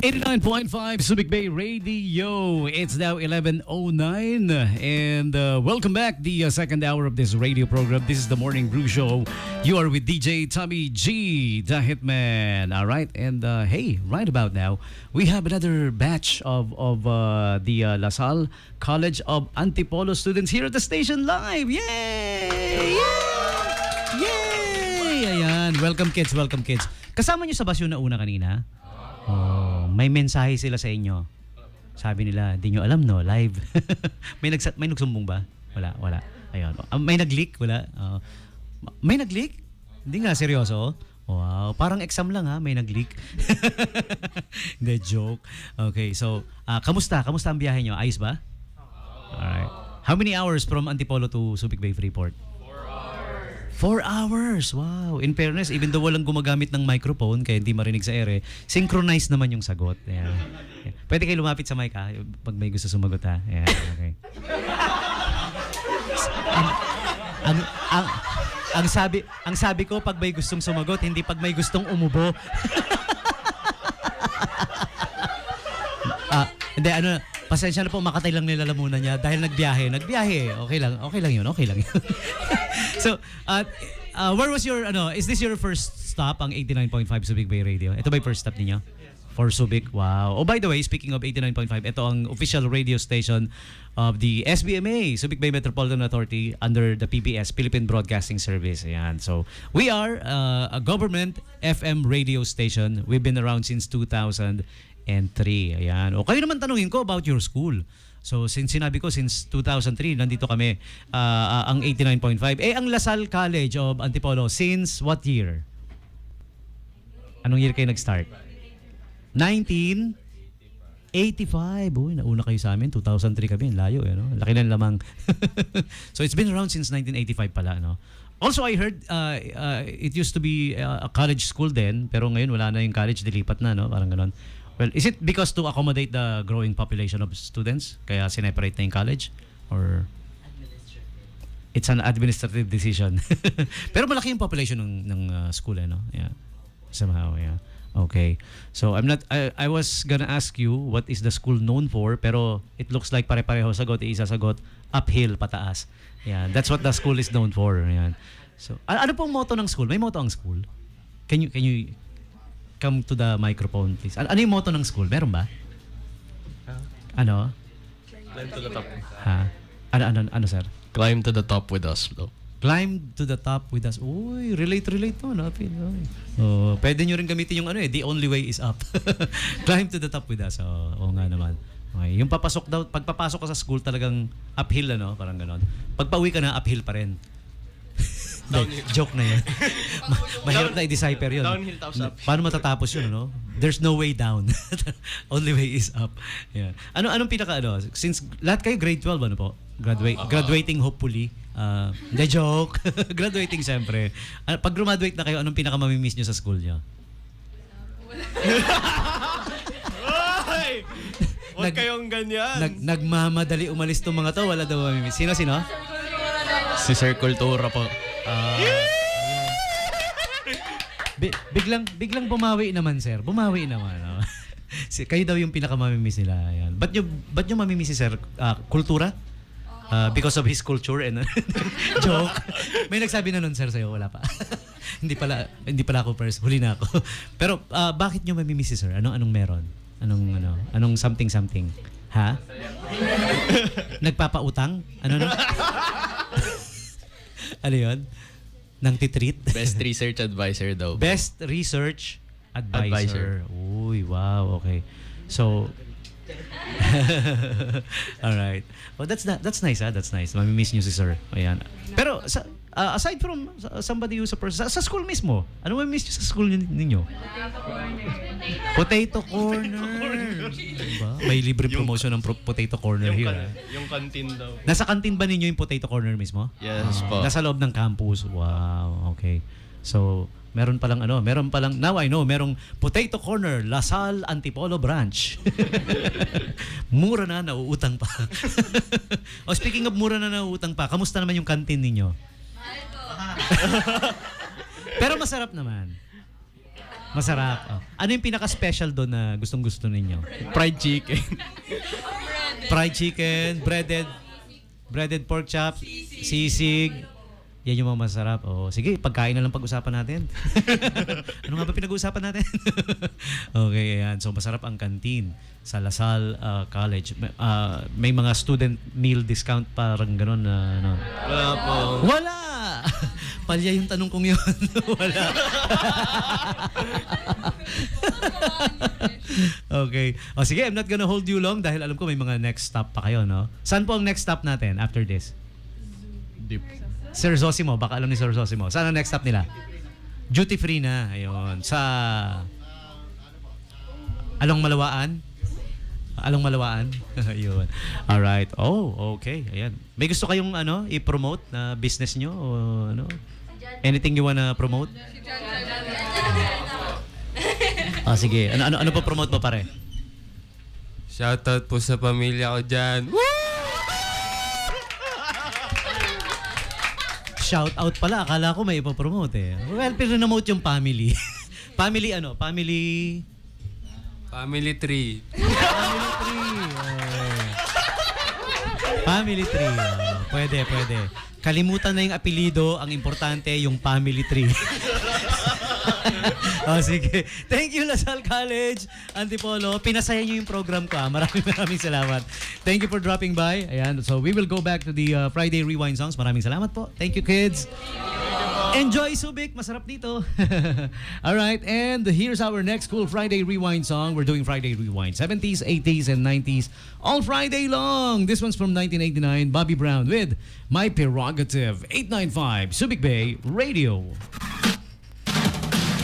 89.5 Subic Bay Radio. It's now 11:09 and welcome back the second hour of this radio program. This is the Morning Brew Show. You are with DJ Tommy G, the Hitman. All right, and hey, right about now, we have another batch of the LaSalle College of Antipolo students here at the station live. Yay! Yay! Yay! Ayan, welcome kids, welcome kids. Kasama nyo sa basyo na una kanina? Oh, may mensahe sila sa inyo. Sabi nila, di nyo alam no, live. may nagsumbong ba? Wala. Ayun. May nag-leak? Wala. May nag-leak? Hindi nga, seryoso? Wow, parang exam lang ha, may nag-leak. Hindi, joke. Okay, so, kamusta? Kamusta ang biyahe nyo? Ayos ba? Alright. How many hours from Antipolo to Subic Bay Freeport? 4 hours. Wow. In fairness, even though walang gumagamit ng microphone, kaya hindi marinig sa ere, synchronized naman yung sagot. Yeah. Yeah. Pwede kayo lumapit sa mic ha, pag may gusto sumagot ha. Yeah, okay. Ang sabi ko, pag may gustong sumagot, hindi pag may gustong umubo. Hindi, pasensya na po, makatay lang nilalamunan niya dahil nagbiyahe. Okay lang yun. So, where was your, is this your first stop, ang 89.5 Subic Bay Radio? Ito ba yung first stop niyo? For Subic? Wow. Oh, by the way, speaking of 89.5, ito ang official radio station of the SBMA, Subic Bay Metropolitan Authority, under the PBS, Philippine Broadcasting Service. Ayan. So, we are a government FM radio station. We've been around since 2003. Ayan. O kayo naman tanungin ko about your school. So, since sinabi ko, since 2003, nandito kami, ang 89.5. Ang LaSalle College of Antipolo, since what year? Anong year kayo nag-start? 1985. Uy, nauna kayo sa amin. 2003 kami. Layo, laki ng lamang. So, it's been around since 1985 pala, no? Also, I heard it used to be a college school then, pero ngayon wala na yung college, dilipat na, no? Parang ganon. Well, is it because to accommodate the growing population of students, kaya sineparate na yung college? Or it's an administrative decision? Pero malaki yung population ng school, no? Yeah. Somehow, yeah. Okay. So, I was gonna ask you what is the school known for, pero it looks like pare-pareho sagot, isa sagot, uphill, pataas. Yeah, that's what the school is known for. Yeah. So, ano pong motto ng school? May motto ang school? Can you come to the microphone, please? Ano yung motto ng school? Meron ba? Ano? Climb to the top. Ha? Ano, sir? Climb to the top with us, bro. Climb to the top with us. Uy, relate to, no? Oh, pwede nyo rin gamitin yung the only way is up. Climb to the top with us. Oo nga naman. Okay. Yung pagpapasok ka sa school talagang uphill, parang ganon. Pagpauwi ka na, uphill pa rin. Joke na yan. Mahirap na i-decipher yun. Downhill tapos up. Paano matatapos yun, no? There's no way down. Only way is up. Yeah. Anong since lahat kayo grade 12, ano po? Graduating hopefully. Hindi, joke. Graduating siyempre. Pag graduate na kayo, anong pinakamamimiss nyo sa school nyo? Huwag kayong ganyan. Nagmamadali umalis tong mga to. Wala daw mamimiss. Sino? Si Sir Kultura po. Biglang bumawi naman, sir. Bumawi naman. No? Kayo daw yung pinakamamimiss nila. Ayan. Ba't nyo mamimiss si Sir Kultura? Because of his culture and joke. May nagsabi na nun, sir, sa'yo. Wala pa. hindi pala ako first. Huli na ako. Pero bakit nyo mamimiss si Sir? Anong meron? Anong something? Ha? Nagpapautang? Ano? Ano yun? Nang titreat? Best research advisor daw. Best research advisor. Uy, wow, okay. So, alright. Oh, that's nice, ha? That's nice. Mamimiss nyo si Sir. Ayan. Pero, aside from somebody who's a person, sa school mismo, ano mamimiss nyo sa school ninyo? Potato Corner. Diba? May libre promotion ng Potato Corner here. Yung canteen daw. Nasa canteen ba ninyo yung Potato Corner mismo? Yes po. Nasa loob ng campus. Wow, okay. So, meron palang now I know, merong Potato Corner, LaSalle Antipolo branch. Mura na, nauutang pa. Speaking of mura na, nauutang pa, kamusta naman yung canteen ninyo? Pero masarap naman. Masarap. Oh. Ano yung pinaka-special doon na gustong-gusto ninyo? Fried chicken. Fried chicken, breaded pork chop, sisig. Yan yung mga masarap. Oh, sige, pagkain na lang pag-usapan natin. Ano nga ba pinag-uusapan natin? Okay, ayan. So masarap ang canteen sa Lasal College. May mga student meal discount parang gano'n na ano. Wala po. Wala! Palya yung tanong kong yun. Wala. Okay. O sige, I'm not gonna hold you long dahil alam ko may mga next stop pa kayo, no? Saan po ang next stop natin after this? Deep. Sir Zosimo, baka alam ni Sir Zosimo. Saan ang next stop nila? Duty free na. Ayun. Sa Along Malawaan? Along Malawaan? Ayun. Alright. Oh, okay. Ayan. May gusto kayong i-promote na business nyo? O ano? Anything you wanna promote? Sige. Ano pa promote mo, pare? Shoutout po sa pamilya ko dyan. Shout out pala. Akala ko may ipapromote eh. Well, pero na-mote yung family. Family ano? Family... Family tree. Family tree. Family tree. Pwede. Kalimutan na yung apelido. Ang importante yung family tree. Sige. Thank you, Lasal College, Antipolo. Pinasaya niyo yung program ko. Maraming salamat. Thank you for dropping by. Ayan. So we will go back to the Friday Rewind songs. Maraming salamat po. Thank you, kids. Enjoy Subic. Masarap dito. Alright. And here's our next cool Friday Rewind song. We're doing Friday Rewind. 70s, 80s, and 90s. All Friday long. This one's from 1989. Bobby Brown with My Prerogative. 895 Subic Bay Radio.